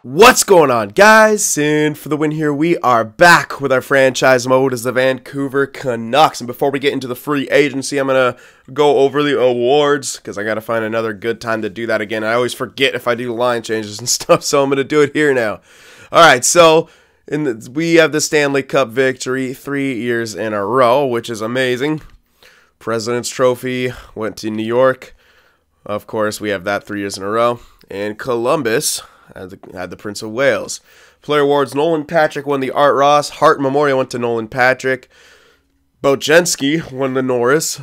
What's going on, guys? CynFtWProductions here. We are back with our franchise mode as the Vancouver Canucks. And before we get into the free agency, I'm going to go over the awards because I got to find another good time to do that again. I always forget if I do line changes and stuff, so I'm going to do it here now. All right, so we have the Stanley Cup victory 3 years in a row, which is amazing. President's Trophy went to New York. Of course, we have that 3 years in a row. And Columbus had the Prince of Wales. Player awards: Nolan Patrick won the Art Ross. Hart Memorial went to Nolan Patrick. Bochenski won the Norris.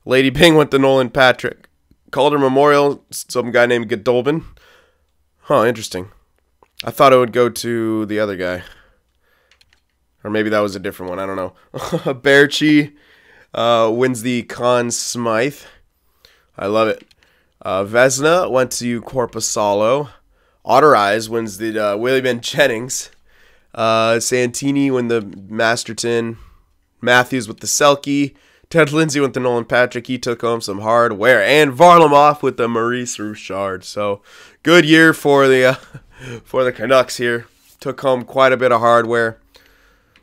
Lady Bing went to Nolan Patrick. Calder Memorial, some guy named Godolbin. Huh, interesting. I thought it would go to the other guy. Or maybe that was a different one. I don't know. Bearchi wins the Conn Smythe. I love it. Vesna went to Korpisalo. Otterize wins the Willie Ben Jennings. Santini won the Masterton. Matthews with the Selke. Ted Lindsay went to Nolan Patrick. He took home some hardware. And Varlamov with the Maurice Richard. So, good year for the Canucks here. Took home quite a bit of hardware.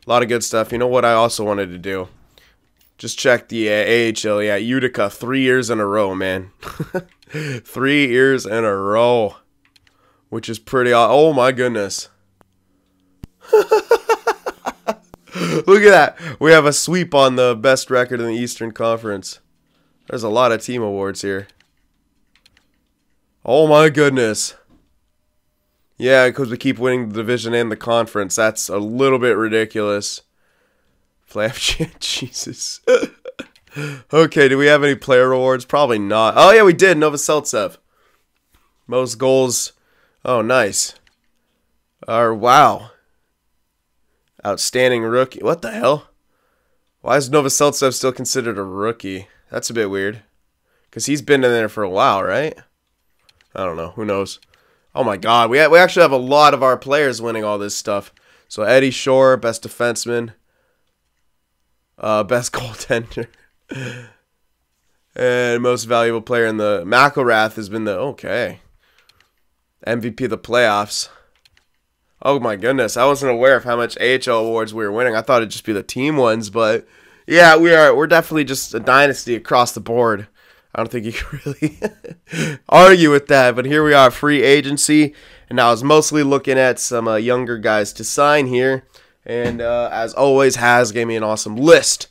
A lot of good stuff. You know what I also wanted to do? Just check the AHL. Yeah, Utica 3 years in a row, man. 3 years in a row. Which is pretty odd. Oh my goodness. Look at that. We have a sweep on the best record in the Eastern Conference. There's a lot of team awards here. Oh my goodness. Yeah, because we keep winning the division and the conference. That's a little bit ridiculous. Playoff Jesus. Okay, do we have any player awards? Probably not. Oh yeah, we did. Novoselicev. Most goals. Oh, nice. Wow. Outstanding rookie. What the hell? Why is Novoselicev still considered a rookie? That's a bit weird. Because he's been in there for a while, right? I don't know. Who knows? Oh, my God. We actually have a lot of our players winning all this stuff. So, Eddie Shore, best defenseman. Best goaltender. And most valuable player in the... McElrath has been the... Okay. MVP of the playoffs. Oh my goodness, I wasn't aware of how much AHL awards we were winning. I thought it'd just be the team ones, but yeah, we're definitely just a dynasty across the board. I don't think you can really argue with that, but here we are, free agency, and I was mostly looking at some younger guys to sign here, and as always, Has gave me an awesome list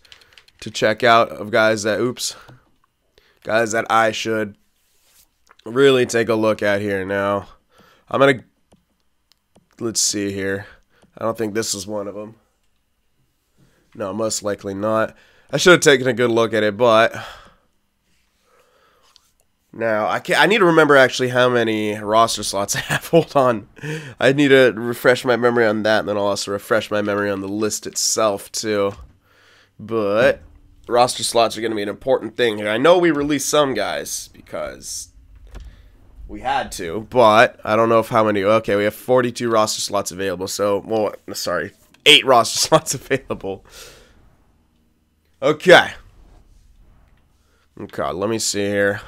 to check out of guys that I should really take a look at here now. Let's see here. I don't think this is one of them. No, most likely not. I should have taken a good look at it, but now I need to remember actually how many roster slots I have. Hold on. I need to refresh my memory on that, and then I'll also refresh my memory on the list itself too. But roster slots are going to be an important thing here. I know we released some guys because we had to, but I don't know if how many. Okay, we have 42 roster slots available. So, well, sorry, 8 roster slots available. Okay. Okay, let me see here.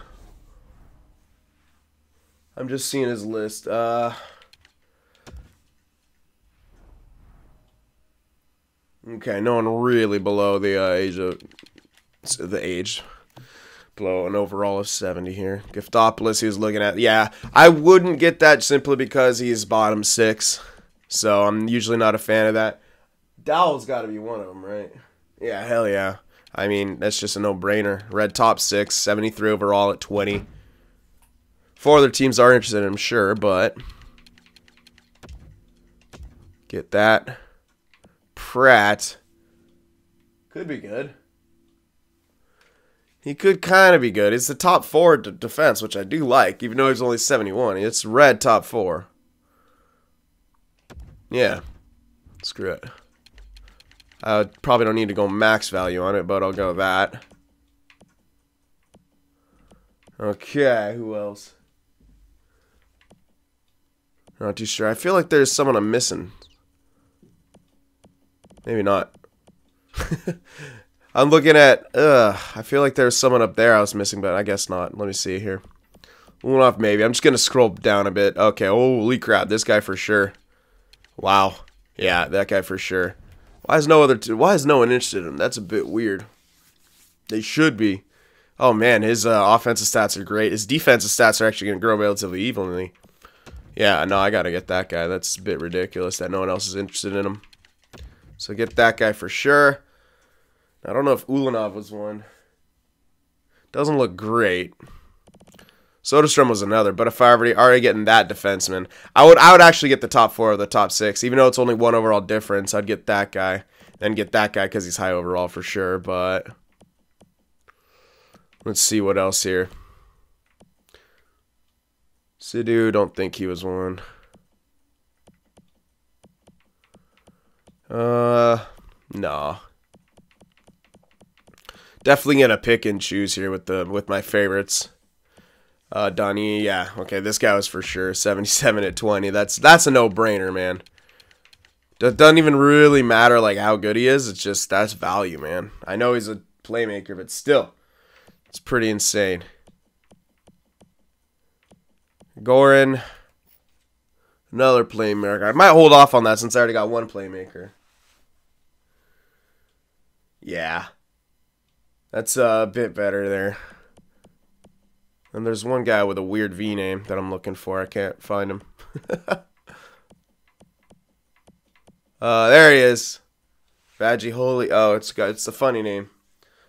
I'm just seeing his list. Okay, no one really below the age. Below an overall of 70 here. Giftopoulos, he was looking at. Yeah, I wouldn't get that simply because he's bottom 6. So I'm usually not a fan of that. Dowell's got to be one of them, right? Yeah, hell yeah. I mean, that's just a no-brainer. Red top 6, 73 overall at 20. 4 other teams are interested, I'm sure, but get that. Pratt could be good. He could kind of be good. It's the top 4 defense, which I do like, even though he's only 71. It's red top 4. Yeah. Screw it. I probably don't need to go max value on it, but I'll go with that. Okay, who else? Not too sure. I feel like there's someone I'm missing. Maybe not. I'm looking at, I feel like there's someone up there I was missing, but I guess not. Let me see here. Ulanov, maybe. I'm just going to scroll down a bit. Okay, holy crap. This guy for sure. Wow. Yeah, that guy for sure. Why is no one interested in him? That's a bit weird. They should be. Oh, man, his offensive stats are great. His defensive stats are actually going to grow relatively evenly. Yeah, no, I got to get that guy. That's a bit ridiculous that no one else is interested in him. So get that guy for sure. I don't know if Ulanov was one. Doesn't look great. Soderstrom was another, but if I already getting that defenseman, I would actually get the top 4 or the top 6. Even though it's only 1 overall difference, I'd get that guy. Then get that guy because he's high overall for sure, but let's see what else here. Sidhu, don't think he was one. No. Definitely gonna pick and choose here with my favorites. Donnie, yeah, okay, this guy was for sure 77 at 20. That's a no-brainer, man. It doesn't even really matter like how good he is. It's just that's value, man. I know he's a playmaker, but still, it's pretty insane. Goran, another playmaker. I might hold off on that since I already got one playmaker. Yeah. That's a bit better there. And there's one guy with a weird V name that I'm looking for. I can't find him. There he is. Badgie Holy. Oh, it's a funny name.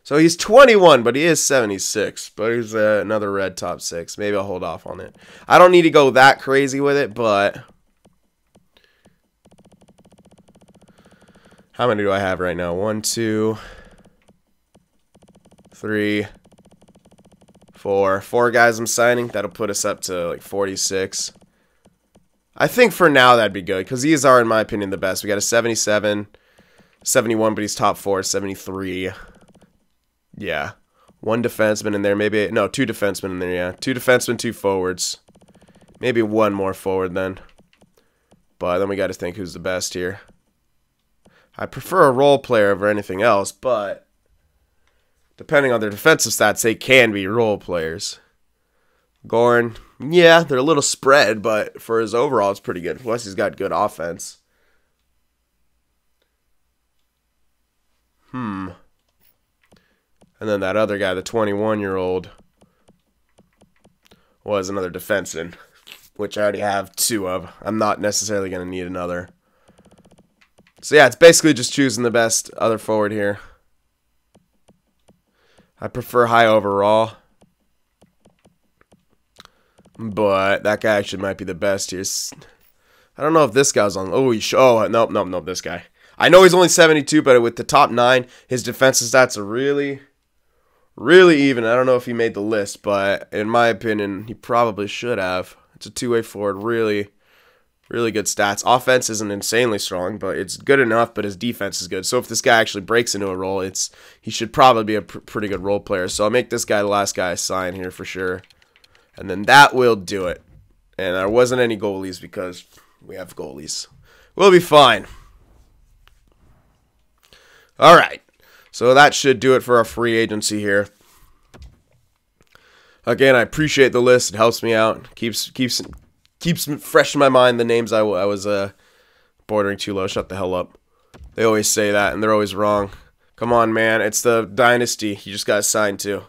So he's 21, but he is 76. But he's another red top 6. Maybe I'll hold off on it. I don't need to go that crazy with it, but how many do I have right now? 1, 2, 3, 4. 4 guys I'm signing. That'll put us up to like 46. I think for now that'd be good because these are, in my opinion, the best. We got a 77, 71, but he's top 4, 73. Yeah. 1 defenseman in there. Maybe, no, 2 defensemen in there, yeah. 2 defensemen, 2 forwards. Maybe 1 more forward then. But then we got to think who's the best here. I prefer a role player over anything else, but depending on their defensive stats, they can be role players. Goran, yeah, they're a little spread, but for his overall, it's pretty good. Plus, he's got good offense. And then that other guy, the 21-year-old, was another defenseman, which I already have 2 of. I'm not necessarily going to need another. So, yeah, it's basically just choosing the best other forward here. I prefer high overall. But that guy actually might be the best here. I don't know if this guy's on. Oh, nope, this guy. I know he's only 72, but with the top 9, his defensive stats are really, really even. I don't know if he made the list, but in my opinion, he probably should have. It's a 2-way forward. Really, really good stats. Offense isn't insanely strong, but it's good enough, but his defense is good. So if this guy actually breaks into a role, he should probably be a pretty good role player. So I'll make this guy the last guy I sign here for sure. And then that will do it. And there wasn't any goalies because we have goalies. We'll be fine. All right. So that should do it for our free agency here. Again, I appreciate the list. It helps me out. Keeps fresh in my mind the names I was bordering too low. Shut the hell up. They always say that, and they're always wrong. Come on, man. It's the dynasty. You just got signed to.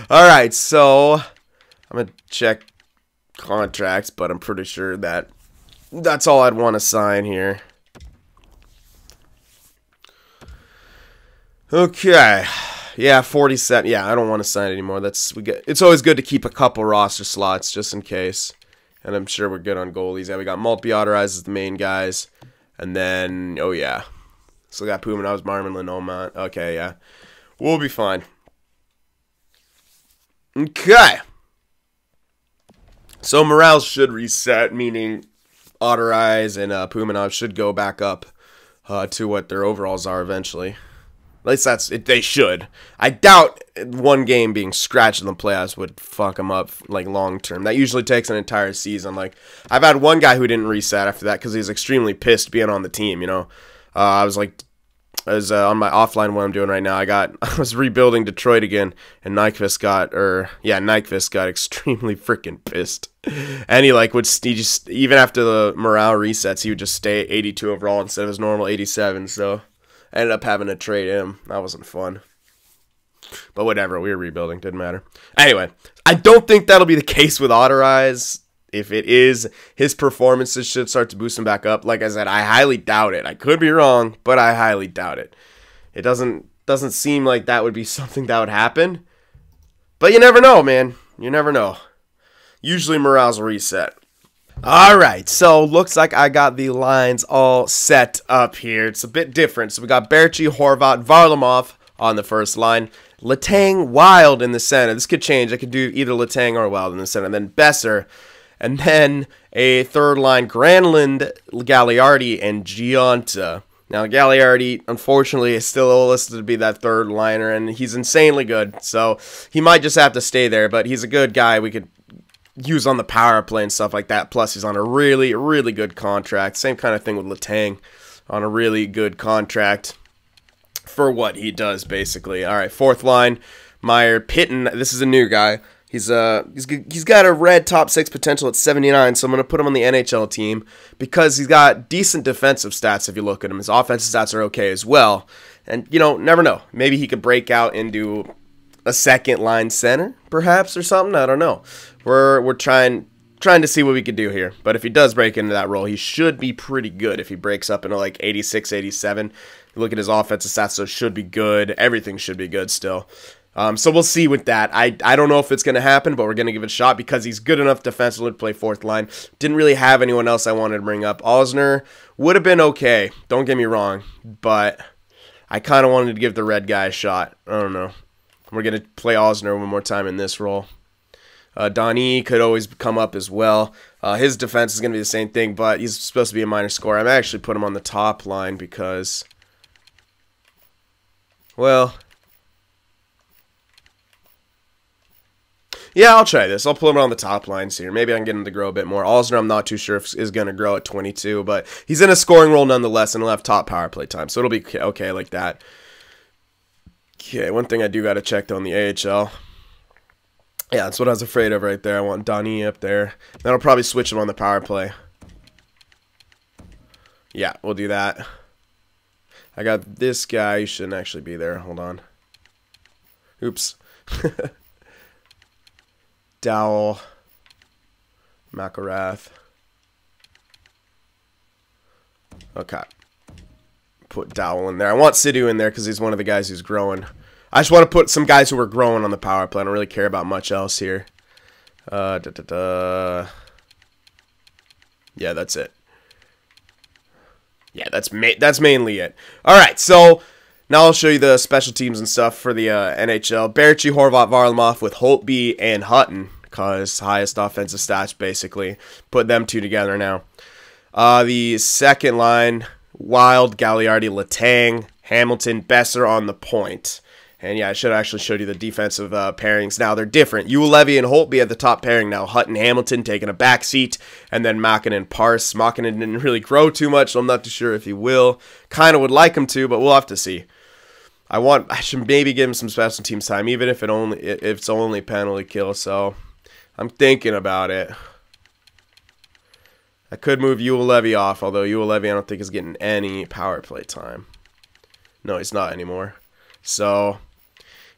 All right, so I'm going to check contracts, but I'm pretty sure that's all I'd want to sign here. Okay. Yeah, 47. Yeah, I don't want to sign anymore. It's always good to keep a couple roster slots just in case. And I'm sure we're good on goalies. Yeah, we got multi-authorized as the main guys. And then, oh yeah. Still got Pumanovs, Marman, Lenomont. Okay, yeah. We'll be fine. Okay. So morale should reset, meaning Autorize and Pumanov should go back up to what their overalls are eventually. At least that's it. They should. I doubt one game being scratched in the playoffs would fuck them up like long term. That usually takes an entire season. Like I've had one guy who didn't reset after that because he was extremely pissed being on the team. You know, I was like, as on my offline what I'm doing right now. I was rebuilding Detroit again, and Nyquist got extremely freaking pissed. And he just even after the morale resets, he would just stay at 82 overall instead of his normal 87. So I ended up having to trade him. That wasn't fun. But whatever, we were rebuilding, didn't matter. Anyway, I don't think that'll be the case with Autorize. If it is, his performances should start to boost him back up. Like I said, I highly doubt it. I could be wrong, but I highly doubt it. It doesn't seem like that would be something that would happen. But you never know, man. You never know. Usually morale's reset. Alright, so looks like I got the lines all set up here. It's a bit different. So we got Berchi, Horvat, Varlamov on the first line. Letang, Wild in the center. This could change. I could do either Letang or Wild in the center. And then Besser. And then a third line, Granlund, Gagliardi, and Gionta. Now, Gagliardi, unfortunately, is still listed to be that third liner, and he's insanely good. So he might just have to stay there, but he's a good guy we could use on the power play and stuff like that. Plus, he's on a really, really good contract. Same kind of thing with Letang, on a really good contract for what he does, basically. All right, fourth line, Meyer, Pitton. This is a new guy. He's got a red top 6 potential at 79, so I'm going to put him on the NHL team because he's got decent defensive stats if you look at him. His offensive stats are okay as well. And, you know, never know. Maybe he could break out into a second line center, perhaps, or something. I don't know. We're trying to see what we could do here. But if he does break into that role, he should be pretty good if he breaks up into like 86, 87. You look at his offensive stats, so it should be good. Everything should be good still. So we'll see with that. I don't know if it's going to happen, but we're going to give it a shot because he's good enough defensively to play fourth line. Didn't really have anyone else I wanted to bring up. Osner would have been okay. Don't get me wrong, but I kind of wanted to give the red guy a shot. I don't know. We're going to play Osner one more time in this role. Donnie could always come up as well. His defense is going to be the same thing, but he's supposed to be a minor scorer. I'm actually put him on the top line because, well, yeah, I'll try this. I'll put him on the top lines here. Maybe I can get him to grow a bit more. Osner, I'm not too sure if is going to grow at 22, but he's in a scoring role nonetheless, and he'll have top power play time, so it'll be okay like that. Okay, one thing I do got to check, though, on the AHL. Yeah, that's what I was afraid of right there. I want Donnie up there. Then I'll probably switch him on the power play. Yeah, we'll do that. I got this guy. He shouldn't actually be there. Hold on. Oops. Dowell, McElrath. Okay. Put Dowell in there. I want Sidhu in there because he's one of the guys who's growing. I just want to put some guys who are growing on the power play. I don't really care about much else here. Yeah, that's it. Yeah, that's mainly it. All right, so now I'll show you the special teams and stuff for the NHL. Berchi, Horvat, Varlamov with Holtby and Hutton, because highest offensive stats, basically. Put them two together now. The second line, Wild, Gagliardi, Letang, Hamilton, Besser on the point. And yeah, I should have actually showed you the defensive pairings. Now they're different. Levy and Holtby at the top pairing now. Hutton, Hamilton taking a back seat, and then Makinen, Parse. Makinen didn't really grow too much, so I'm not too sure if he will. Kind of would like him to, but we'll have to see. I should maybe give him some special teams time, even if it's only penalty kill. So I'm thinking about it. I could move Levy off, although Levy I don't think is getting any power play time. No, he's not anymore. So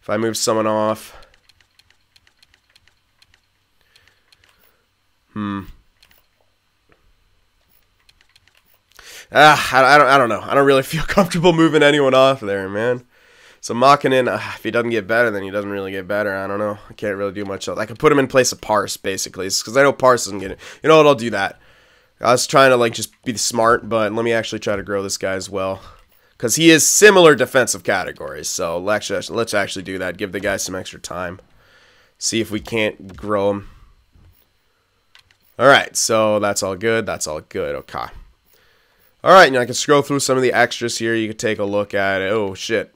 if I move someone off, I don't know. I don't really feel comfortable moving anyone off there, man. So Makinen, if he doesn't get better, then he doesn't really get better. I don't know. I can't really do much else. I could put him in place of Parse, basically, because I know Parse isn't getting. You know what? I'll do that. I was trying to like just be smart, but let me actually try to grow this guy as well, because he is similar defensive categories. So let's actually do that. Give the guy some extra time. See if we can't grow him. All right. So that's all good. That's all good. Okay. All right. Now I can scroll through some of the extras here. You can take a look at it. Oh shit.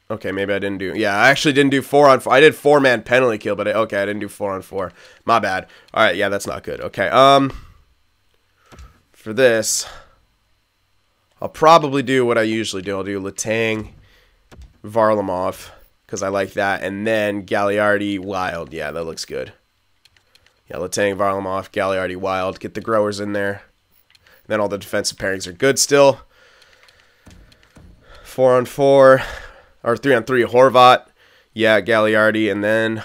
Okay, maybe I didn't do... Yeah, I actually didn't do 4-on-4. I did 4-man penalty kill, but okay, I didn't do 4-on-4. My bad. All right, yeah, that's not good. Okay, for this, I'll probably do what I usually do. I'll do Letang, Varlamov, because I like that, and then Gagliardi, Wild. Yeah, that looks good. Yeah, Letang, Varlamov, Gagliardi, Wild. Get the growers in there. And then all the defensive pairings are good still. 4-on-4, or 3-on-3, Horvat. Yeah, Gagliardi, and then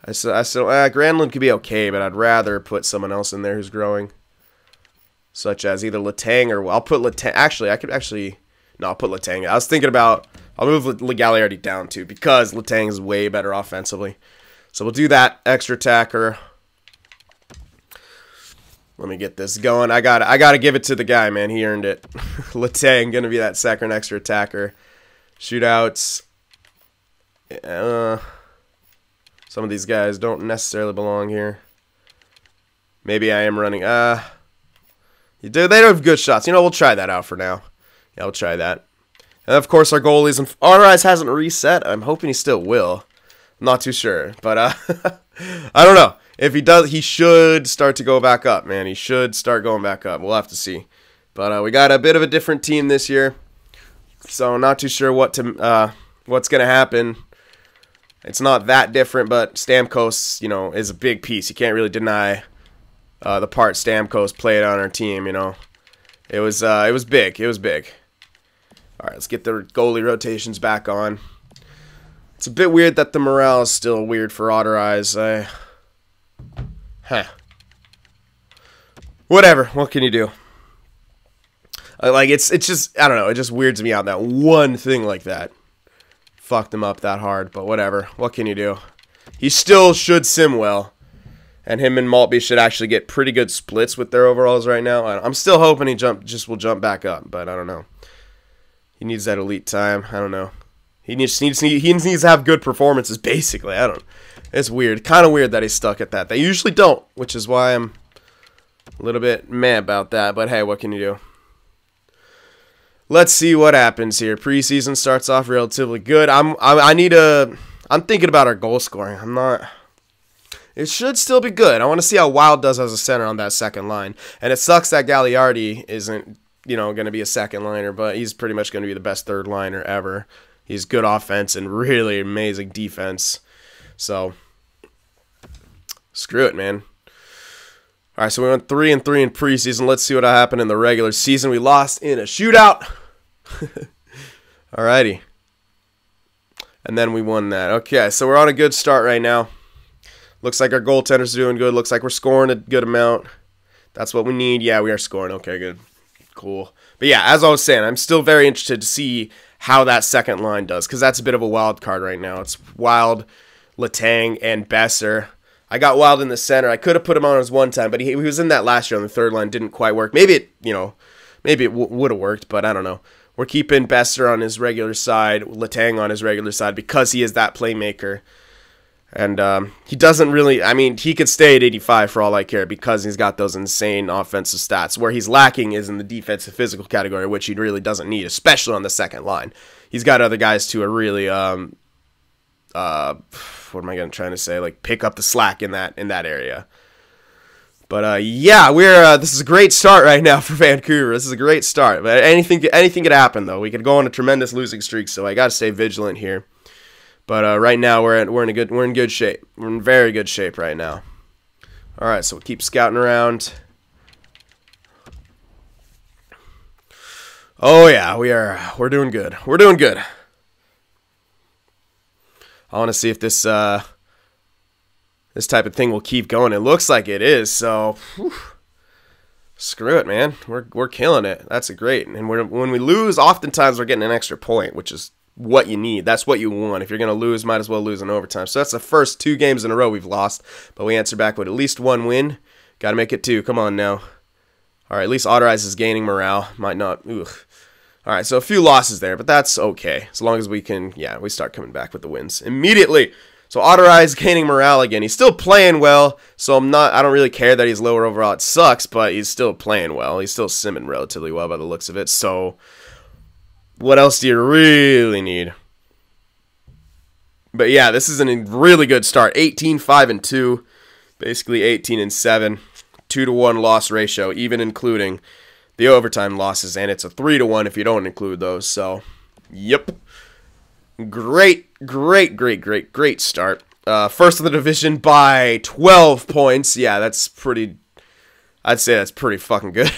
Granlund could be okay, but I'd rather put someone else in there who's growing. Such as either Letang or... I'll put Letang... Actually, I could actually... No, I'll put Letang. I was thinking about... I'll move Gagliardi down, too, because Letang is way better offensively. So we'll do that. Extra attacker. Let me get this going. I gotta give it to the guy, man. He earned it. Letang, gonna be that second extra attacker. Shootouts. Some of these guys don't necessarily belong here. Maybe I am running... They don't have good shots. You know, we'll try that out for now. Yeah, we'll try that. And, of course, our goalies... And Otterize hasn't reset. I'm hoping he still will. I'm not too sure. But, I don't know. If he does, he should start to go back up, man. He should start going back up. We'll have to see. But we got a bit of a different team this year. So, not too sure what's going to happen. It's not that different, but Stamkos, you know, is a big piece. You can't really deny... the part Stamkos played on our team, you know. It was big. It was big. All right, let's get the goalie rotations back on. It's a bit weird that the morale is still weird for Otterize. Whatever. What can you do? Like, it's just, I don't know. It just weirds me out, that one thing like that. Fucked him up that hard, but whatever. What can you do? He still should sim well. And him and Maltby should actually get pretty good splits with their overalls right now. I'm still hoping he will jump back up, but I don't know. He needs that elite time. I don't know. He needs to have good performances, basically. I don't. It's weird. Kind of weird that he's stuck at that. They usually don't, which is why I'm a little bit mad about that. But hey, what can you do? Let's see what happens here. Preseason starts off relatively good. I'm thinking about our goal scoring. I'm not. It should still be good. I want to see how Wild does as a center on that second line. And it sucks that Gagliardi isn't, you know, going to be a second liner, but he's pretty much going to be the best third liner ever. He's good offense and really amazing defense. So, screw it, man. All right, so we went 3-3 in preseason. Let's see what happened in the regular season. We lost in a shootout. All righty. And then we won that. Okay, so we're on a good start right now. Looks like our goaltenders are doing good. Looks like we're scoring a good amount. That's what we need. Yeah, we are scoring. Okay, good. Cool. But yeah, as I was saying, I'm still very interested to see how that second line does, because that's a bit of a wild card right now. It's Wild, Letang, and Besser. I got Wild in the center. I could have put him on as one time, but he was in that last year on the third line. Didn't quite work. Maybe it would have worked, but I don't know. We're keeping Besser on his regular side, Letang on his regular side, because he is that playmaker. And he doesn't really, I mean, he could stay at 85 for all I care, because he's got those insane offensive stats. Where he's lacking is in the defensive physical category, which he really doesn't need, especially on the second line. He's got other guys to really, what am I trying to say? Like, pick up the slack in that area. But yeah, this is a great start right now for Vancouver. This is a great start. But anything could happen though. We could go on a tremendous losing streak, so I got to stay vigilant here. But right now we're in good shape. We're in very good shape right now. All right, so we'll keep scouting around. Oh yeah, we're doing good. We're doing good. I want to see if this type of thing will keep going. It looks like it is. So whew, screw it, man. We're killing it. That's great. And when we lose, oftentimes we're getting an extra point, which is what you need. That's what you want. If you're going to lose, might as well lose in overtime. So that's the first 2 games in a row we've lost, but we answer back with at least 1 win. Got to make it 2. Come on now. All right, at least Otterize is gaining morale. Might not. Ugh. All right, so a few losses there, but that's okay. As long as we can, yeah, we start coming back with the wins immediately. So Otterize gaining morale again. He's still playing well, so I don't really care that he's lower overall. It sucks, but he's still playing well. He's still simming relatively well by the looks of it. So what else do you really need? But yeah, this is a really good start. 18-5-2, basically 18-7, 2-to-1 loss ratio, even including the overtime losses, and it's a 3-1 if you don't include those. So, yep. Great start. First of the division by 12 points. Yeah, that's pretty... I'd say that's pretty fucking good.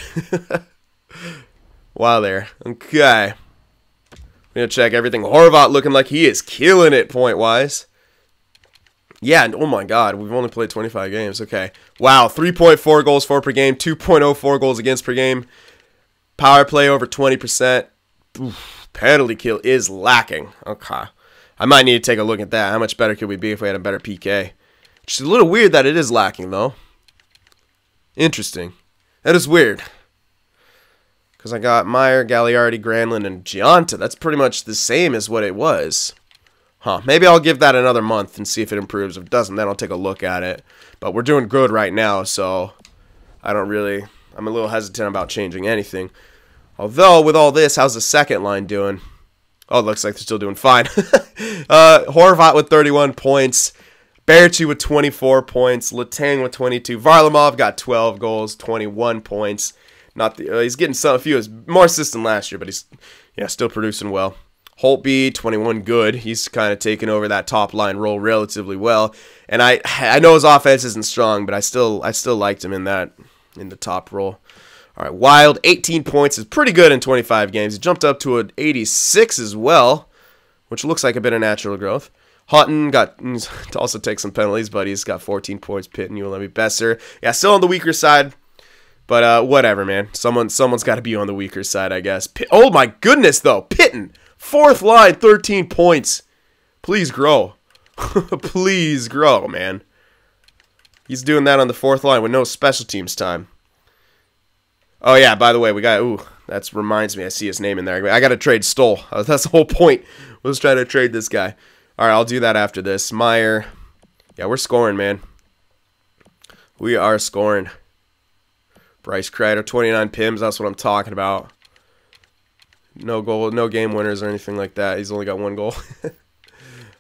Wow there. Okay. I'm going to check everything. Horvat looking like he is killing it point-wise. Yeah, and oh my god, we've only played 25 games. Okay. Wow, 3.4 goals for per game, 2.04 goals against per game. Power play over 20%. Oof, penalty kill is lacking. Okay. I might need to take a look at that. How much better could we be if we had a better PK? Which is a little weird that it is lacking, though. Interesting. That is weird. Because I got Meyer, Gagliardi, Granlund, and Gianta. That's pretty much the same as what it was. Huh. Maybe I'll give that another month and see if it improves. If it doesn't, then I'll take a look at it. But we're doing good right now, so I'm a little hesitant about changing anything. Although, with all this, how's the second line doing? Oh, it looks like they're still doing fine. Horvat with 31 points. Berchi with 24 points. Letang with 22. Varlamov got 12 goals, 21 points. He's getting a few more assists than last year, but he's still producing well. Holtby, 21 good. He's kind of taken over that top line role relatively well. And I know his offense isn't strong, but I still liked him in the top role. All right, Wild, 18 points is pretty good in 25 games. He jumped up to an 86 as well, which looks like a bit of natural growth. Hutton got to also take some penalties, but he's got 14 points. Pitt and Ulemi Besser. Yeah, still on the weaker side. But whatever, man. Someone's got to be on the weaker side, I guess. Oh my goodness, though, Pitten, 4th line, 13 points. Please grow, please grow, man. He's doing that on the 4th line with no special teams time. Oh yeah, by the way, we got. Ooh, that reminds me. I see his name in there. I got to trade Stoll. That's the whole point. Let's try to trade this guy. All right, I'll do that after this. Meyer. Yeah, we're scoring, man. We are scoring. Bryce Kreider, 29 PIMs. That's what I'm talking about. No goal, no game winners or anything like that. He's only got 1 goal.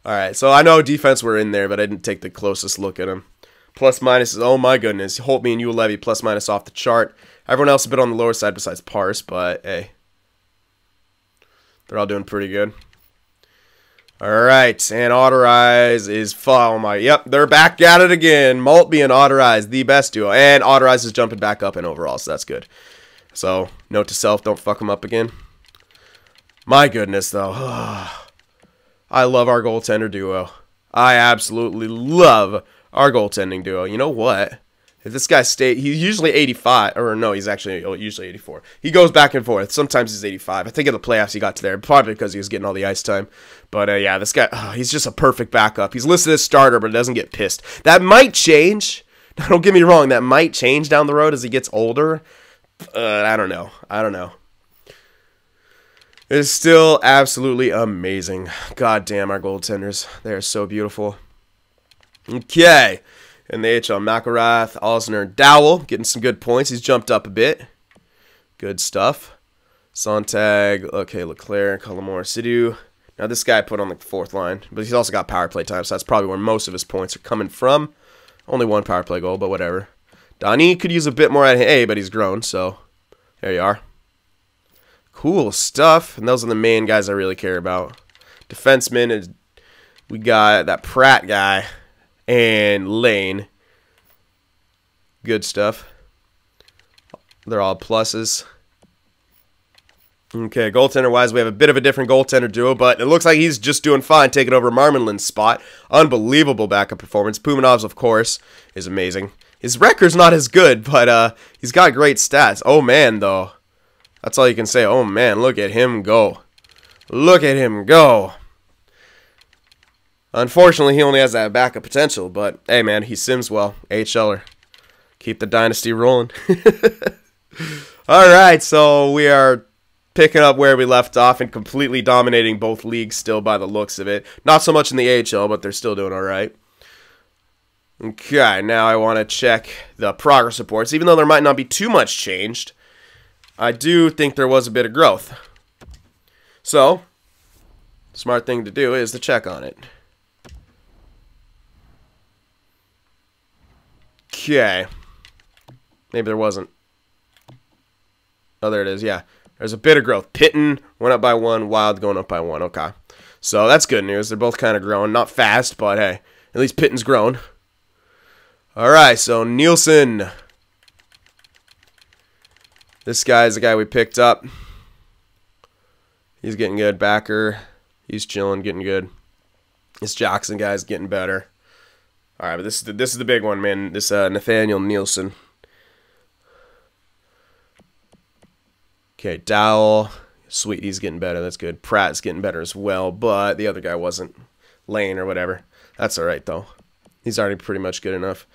All right, so I know defense were in there, but I didn't take the closest look at him. Plus minus is, oh my goodness. Holtby and Ulemi plus minus off the chart. Everyone else a bit on the lower side besides Parse, but hey. They're all doing pretty good. Alright, and Autorize is oh my, yep, they're back at it again. Maltby and Autorize, the best duo. And Autorize is jumping back up in overall, so that's good. So, note to self, don't fuck them up again. My goodness, though. I love our goaltender duo. I absolutely love our goaltending duo. You know what? If this guy he's usually 85, or no, he's actually usually 84. He goes back and forth. Sometimes he's 85. I think in the playoffs he got to there, probably because he was getting all the ice time. But yeah, this guy, he's just a perfect backup. He's listed as starter, but doesn't get pissed. That might change. Don't get me wrong. That might change down the road as he gets older. I don't know. I don't know. It's still absolutely amazing. God damn, our goaltenders. They are so beautiful. Okay. In the AHL, McElrath, Osner, Dowell, getting some good points. He's jumped up a bit. Good stuff. Sontag, okay, Leclerc, Cullimore, Sidhu. Now, this guy put on the 4th line, but he's also got power play time, so that's probably where most of his points are coming from. Only 1 power play goal, but whatever. Donnie could use a bit more at A, but he's grown, so there you are. Cool stuff, and those are the main guys I really care about. Defensemen, we got that Pratt guy. And Lane. Good stuff. They're all pluses. Okay, goaltender-wise, we have a bit of a different goaltender duo, but it looks like he's just doing fine, taking over Marmelin's spot. Unbelievable backup performance. Pumanov's, of course, is amazing. His record's not as good, but he's got great stats. Oh, man, though. That's all you can say. Oh, man, look at him go. Look at him go. Unfortunately, he only has that backup potential, but hey, man, he sims well. AHLer. Keep the dynasty rolling. All right, so we are picking up where we left off and completely dominating both leagues still by the looks of it. Not so much in the AHL, but they're still doing all right. Okay, now I want to check the progress reports. Even though there might not be too much changed, I do think there was a bit of growth. So, smart thing to do is to check on it. Okay. Maybe there wasn't. Oh, there it is. Yeah. There's a bit of growth. Pitton went up by 1. Wild going up by 1. Okay. So that's good news. They're both kind of growing. Not fast, but hey. At least Pitton's grown. All right. So Nielsen. This guy's the guy we picked up. He's getting good. Backer. He's chilling, getting good. This Jackson guy's getting better. All right, but this is the big one, man. This Nathaniel Nielsen. Okay, Dowell. Sweet, he's getting better. That's good. Pratt's getting better as well, but the other guy wasn't. Lane or whatever. That's all right, though. He's already pretty much good enough.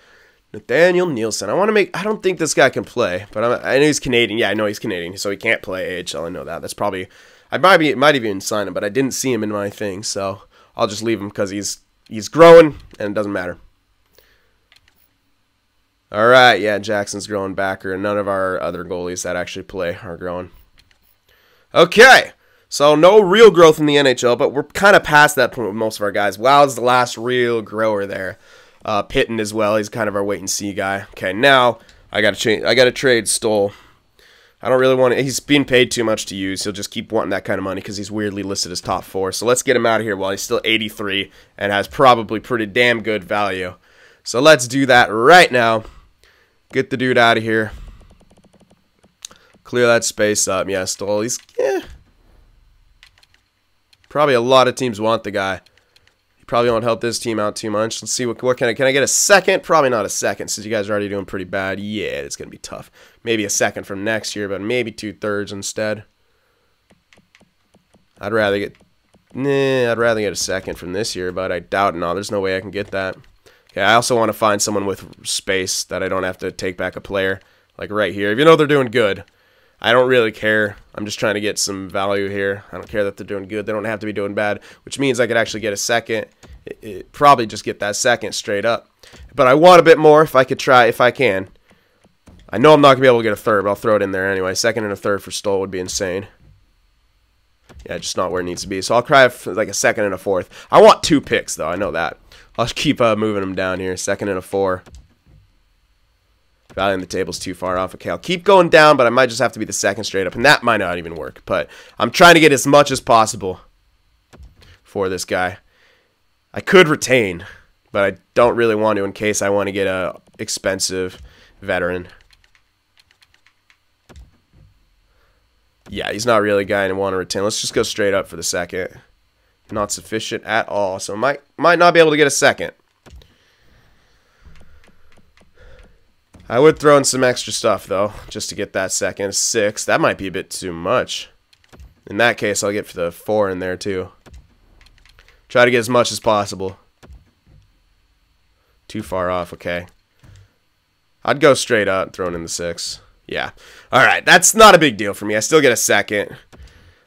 Nathaniel Nielsen. I don't think this guy can play, but I know he's Canadian. Yeah, I know he's Canadian, so he can't play AHL. I know that. That's probably... I might even sign him, but I didn't see him in my thing, so I'll just leave him because he's growing, and it doesn't matter. All right, yeah, Jackson's growing backer, and none of our other goalies that actually play are growing. Okay, so no real growth in the NHL, but we're kind of past that point with most of our guys. Wild's the last real grower there. Pitton as well. He's kind of our wait-and-see guy. Okay, now I got to change. I got to trade Stoll. I don't really want to. He's being paid too much to use. He'll just keep wanting that kind of money because he's weirdly listed as top 4. So let's get him out of here while he's still 83 and has probably pretty damn good value. So let's do that right now. Get the dude out of here. Clear that space up. Yeah, Stoll. He's probably a lot of teams want the guy. He probably won't help this team out too much. Let's see what can I get a second? Probably not a second since you guys are already doing pretty bad. Yeah, it's gonna be tough. Maybe a second from next year, but maybe 2/3 instead. I'd rather get a second from this year, but I doubt it. No, there's no way I can get that. Okay, I also want to find someone with space that I don't have to take back a player. Like right here. If you know they're doing good, I don't really care. I'm just trying to get some value here. I don't care that they're doing good. They don't have to be doing bad, which means I could actually get a second. Probably just get that second straight up. But I want a bit more if I could try, if I can. I know I'm not going to be able to get a third, but I'll throw it in there anyway. Second and a third for Stoll would be insane. Yeah, just not where it needs to be. So I'll try for like a second and a fourth. I want 2 picks, though. I know that. I'll just keep moving them down here. Second and a 4. Value in the table's too far off. Okay, I'll keep going down, but I might just have to be the second straight up, and that might not even work. But I'm trying to get as much as possible for this guy. I could retain, but I don't really want to in case I want to get a expensive veteran. Yeah, he's not really a guy I want to retain. Let's just go straight up for the second. Not sufficient at all, so might not be able to get a second. I would throw in some extra stuff, though, just to get that second. 6. That might be a bit too much. In that case, I'll get for the 4 in there, too. Try to get as much as possible. Too far off, okay. I'd go straight up, throwing in the 6. Yeah. Alright, that's not a big deal for me. I still get a second.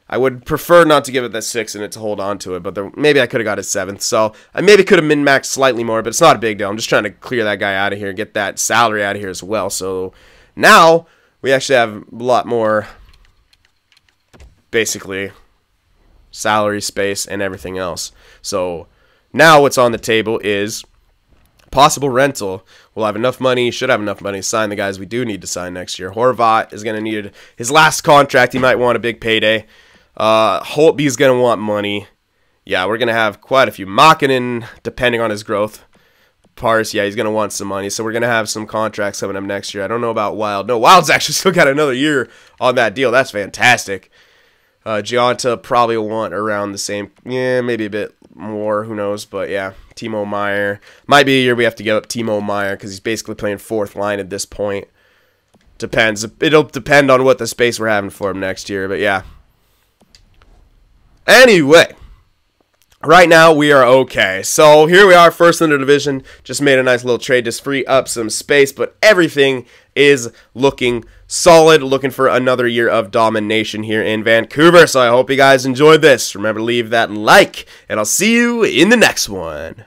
I would prefer not to give it that 6 and it to hold on to it, but maybe I could have got a 7th. So I maybe could have min-maxed slightly more, but it's not a big deal. I'm just trying to clear that guy out of here, get that salary out of here as well. So now we actually have a lot more, basically, salary, space, and everything else. So now what's on the table is possible rental. We'll have enough money, should have enough money to sign the guys we do need to sign next year. Horvat is going to need his last contract. He might want a big payday. Holtby's going to want money. Yeah, we're going to have quite a few. Makinen, depending on his growth. Parse, yeah, he's going to want some money. So we're going to have some contracts coming up next year. I don't know about Wild. No, Wild's actually still got another year on that deal. That's fantastic. Gianta probably will want around the same. Yeah, maybe a bit more. Who knows? But yeah, Timo Meier. Might be a year we have to give up Timo Meier because he's basically playing 4th line at this point. Depends. It'll depend on what the space we're having for him next year. But yeah. Anyway. Right now, we are okay. So, here we are, first in the division. Just made a nice little trade to free up some space, but everything is looking solid. Looking for another year of domination here in Vancouver. So, I hope you guys enjoyed this. Remember to leave that like, and I'll see you in the next one.